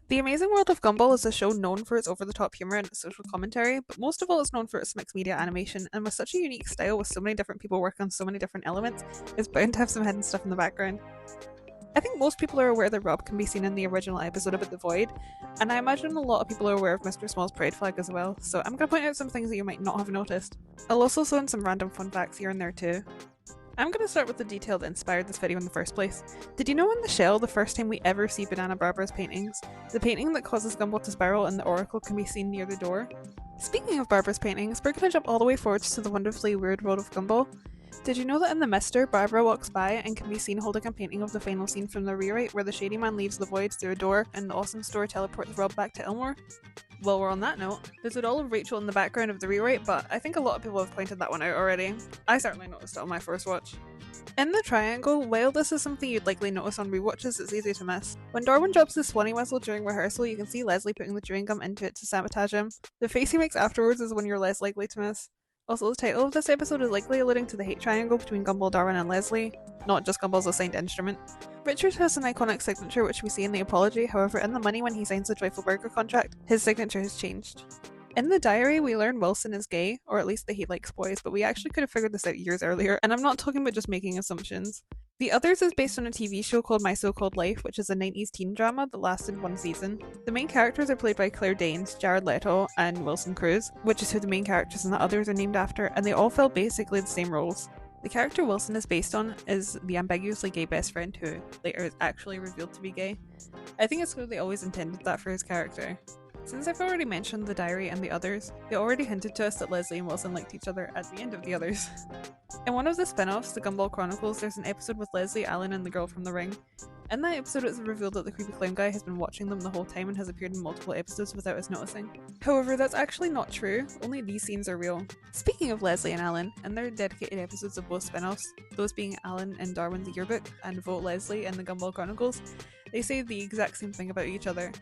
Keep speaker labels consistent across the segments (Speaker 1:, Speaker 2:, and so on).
Speaker 1: The Amazing World of Gumball is a show known for its over-the-top humor and its social commentary, but most of all it's known for its mixed media animation, and with such a unique style with so many different people working on so many different elements, it's bound to have some hidden stuff in the background. I think most people are aware that Rob can be seen in the original episode about the Void, and I imagine a lot of people are aware of Mr. Small's pride flag as well, so I'm going to point out some things that you might not have noticed. I'll also throw in some random fun facts here and there too. I'm going to start with the detail that inspired this video in the first place. Did you know in the shell, the first time we ever see Banana Barbara's paintings, the painting that causes Gumball to spiral and the oracle can be seen near the door? Speaking of Barbara's paintings, we're going to jump all the way forwards to the wonderfully weird world of Gumball. Did you know that in The Mister, Barbara walks by and can be seen holding a painting of the final scene from the rewrite where the Shady Man leaves the Void through a door and the Awesome Store teleports Rob back to Elmore? While we're on that note, there's a doll of Rachel in the background of the rewrite, but I think a lot of people have pointed that one out already. I certainly noticed it on my first watch. In the triangle, while this is something you'd likely notice on rewatches, it's easy to miss. When Darwin drops the Swanee whistle during rehearsal, you can see Leslie putting the chewing gum into it to sabotage him. The face he makes afterwards is one you're less likely to miss. Also, the title of this episode is likely alluding to the hate triangle between Gumball, Darwin and Leslie, not just Gumball's assigned instrument. Richard has an iconic signature which we see in the apology, however in the money when he signs the Joyful Burger contract, his signature has changed. In the diary, we learn Wilson is gay, or at least that he likes boys, but we actually could have figured this out years earlier, and I'm not talking about just making assumptions. The Others is based on a TV show called My So-Called Life, which is a 90s teen drama that lasted one season. The main characters are played by Claire Danes, Jared Leto, and Wilson Cruz, which is who the main characters in The Others are named after, and they all fill basically the same roles. The character Wilson is based on is the ambiguously gay best friend who later is actually revealed to be gay. I think it's clear they always intended that for his character. Since I've already mentioned The Diary and The Others, they already hinted to us that Leslie and Wilson liked each other at the end of The Others. In one of the spin-offs, The Gumball Chronicles, there's an episode with Leslie, Alan and the girl from The Ring. In that episode it's revealed that the creepy clown guy has been watching them the whole time and has appeared in multiple episodes without us noticing. However, that's actually not true, only these scenes are real. Speaking of Leslie and Alan, in their dedicated episodes of both spin-offs, those being Alan in Darwin's Yearbook and Vote Leslie in The Gumball Chronicles, they say the exact same thing about each other.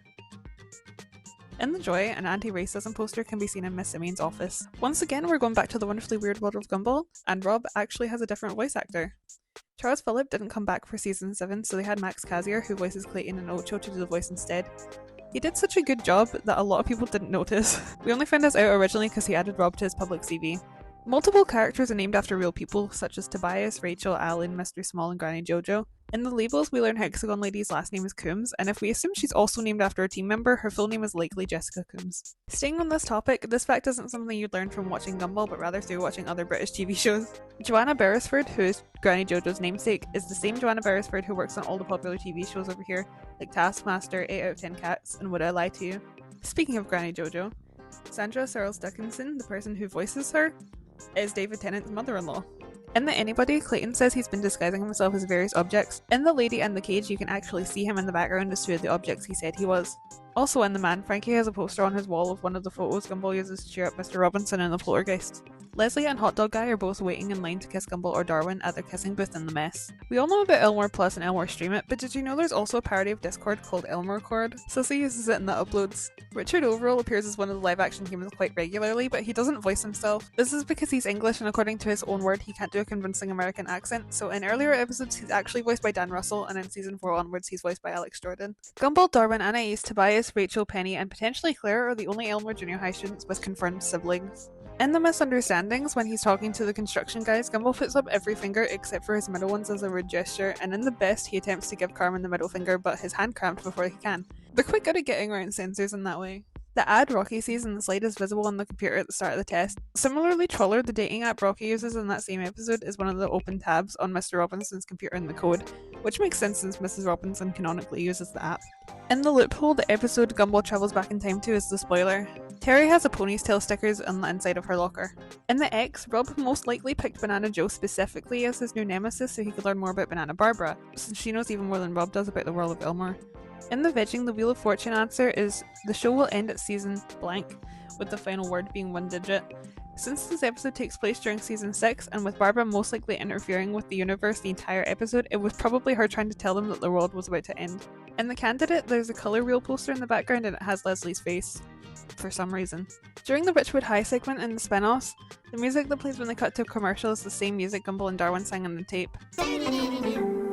Speaker 1: In The Joy, an anti-racism poster can be seen in Miss Simian's office. Once again, we're going back to the wonderfully weird world of Gumball, and Rob actually has a different voice actor. Charles Phillip didn't come back for season 7, so they had Max Cazier, who voices Clayton and Ocho, to do the voice instead. He did such a good job that a lot of people didn't notice. We only found this out originally because he added Rob to his public CV. Multiple characters are named after real people, such as Tobias, Rachel, Alan, Mr. Small, and Granny Jojo. In the labels, we learn Hexagon Lady's last name is Coombs, and if we assume she's also named after a team member, her full name is likely Jessica Coombs. Staying on this topic, this fact isn't something you'd learn from watching Gumball, but rather through watching other British TV shows. Joanna Beresford, who is Granny Jojo's namesake, is the same Joanna Beresford who works on all the popular TV shows over here, like Taskmaster, 8 out of 10 Cats, and Would I Lie to You? Speaking of Granny Jojo, Sandra Searles Dickinson, the person who voices her, is David Tennant's mother-in-law. In The Anybody, Clayton says he's been disguising himself as various objects. In The Lady and the Cage, you can actually see him in the background as two of the objects he said he was. Also in The Man, Frankie has a poster on his wall of one of the photos Gumball uses to cheer up Mr. Robinson in the Poltergeist. Leslie and Hot Dog Guy are both waiting in line to kiss Gumball or Darwin at their kissing booth in The Mess. We all know about Elmore Plus and Elmore Stream It, but did you know there's also a parody of Discord called Elmore Cord? Sissy uses it in the uploads. Richard Overall appears as one of the live action humans quite regularly, but he doesn't voice himself. This is because he's English and according to his own word he can't do a convincing American accent, so in earlier episodes he's actually voiced by Dan Russell, and in season 4 onwards he's voiced by Alex Jordan. Gumball, Darwin, Anais, Tobias, Rachel, Penny and potentially Claire are the only Elmore Junior High students with confirmed siblings. In The Misunderstandings, when he's talking to the construction guys, Gumball puts up every finger except for his middle ones as a rude gesture, and in The Best he attempts to give Carmen the middle finger but his hand cramped before he can. They're quite good at getting around censors in that way. The ad Rocky sees in the slide is visible on the computer at the start of the test. Similarly, Troller, the dating app Rocky uses in that same episode, is one of the open tabs on Mr. Robinson's computer in the code, which makes sense since Mrs. Robinson canonically uses the app. In The Loophole, the episode Gumball travels back in time to is the spoiler. Terry has a pony's tail stickers on the inside of her locker. In The X, Rob most likely picked Banana Joe specifically as his new nemesis so he could learn more about Banana Barbara, since she knows even more than Rob does about the world of Elmore. In The Vegging, the Wheel of Fortune answer is the show will end at season blank, with the final word being 1 digit. Since this episode takes place during season 6, and with Barbara most likely interfering with the universe the entire episode, it was probably her trying to tell them that the world was about to end. In The Candidate, there's a colour reel poster in the background and it has Leslie's face, for some reason. During the Witchwood High segment in the spin-offs, the music that plays when they cut to a commercial is the same music Gumball and Darwin sang on the tape.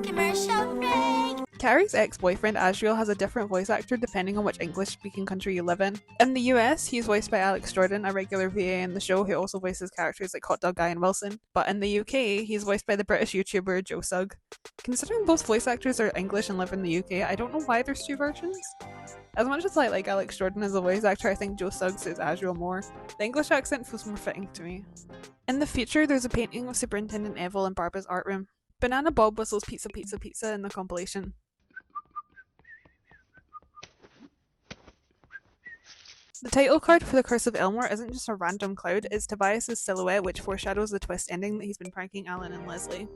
Speaker 2: Commercial break!
Speaker 1: Carrie's ex-boyfriend Asriel has a different voice actor depending on which English-speaking country you live in. In the US, he's voiced by Alex Jordan, a regular VA in the show who also voices characters like Hot Dog Guy and Wilson. But in the UK, he's voiced by the British YouTuber Joe Sugg. Considering both voice actors are English and live in the UK, I don't know why there's two versions. As much as I like Alex Jordan as a voice actor, I think Joe Sugg suits Asriel more. The English accent feels more fitting to me. In the future, there's a painting of Superintendent Evil in Barbara's art room. Banana Bob whistles pizza pizza pizza in the compilation. The title card for The Curse of Elmore isn't just a random cloud, it's Tobias' silhouette which foreshadows the twist ending that he's been pranking Alan and Leslie.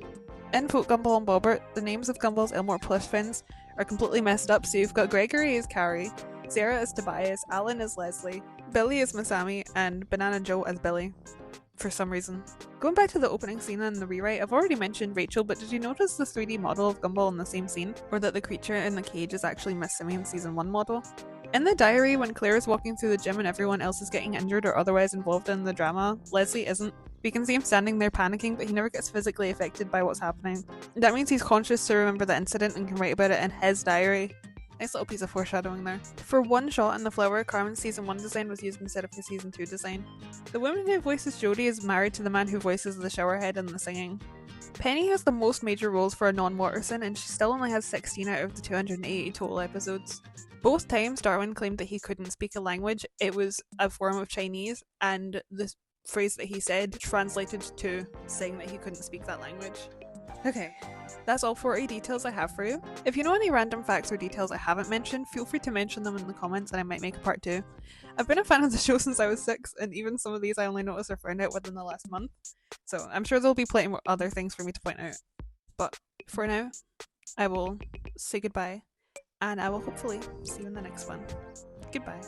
Speaker 1: In Folk Gumball and Bobbert, the names of Gumball's Elmore plush friends are completely messed up, so you've got Gregory as Carrie, Sarah as Tobias, Alan as Leslie, Billy as Masami, and Banana Joe as Billy. For some reason. Going back to the opening scene and the rewrite, I've already mentioned Rachel, but did you notice the 3D model of Gumball in the same scene? Or that the creature in the cage is actually Miss Simian's season 1 model? In the diary, when Claire is walking through the gym and everyone else is getting injured or otherwise involved in the drama, Leslie isn't. We can see him standing there panicking, but he never gets physically affected by what's happening. That means he's conscious to remember the incident and can write about it in his diary. Nice little piece of foreshadowing there. For one shot in the flower, Carmen's season 1 design was used instead of her season 2 design. The woman who voices Jodie is married to the man who voices the showerhead in the singing. Penny has the most major roles for a non-Watterson, and she still only has 16 out of the 280 total episodes. Both times Darwin claimed that he couldn't speak a language, it was a form of Chinese, and the phrase that he said translated to saying that he couldn't speak that language. Okay, that's all 40 details I have for you. If you know any random facts or details I haven't mentioned, feel free to mention them in the comments and I might make a part 2. I've been a fan of the show since I was 6, and even some of these I only noticed or found out within the last month, so I'm sure there'll be plenty more other things for me to point out. But for now, I will say goodbye, and I will hopefully see you in the next one. Goodbye.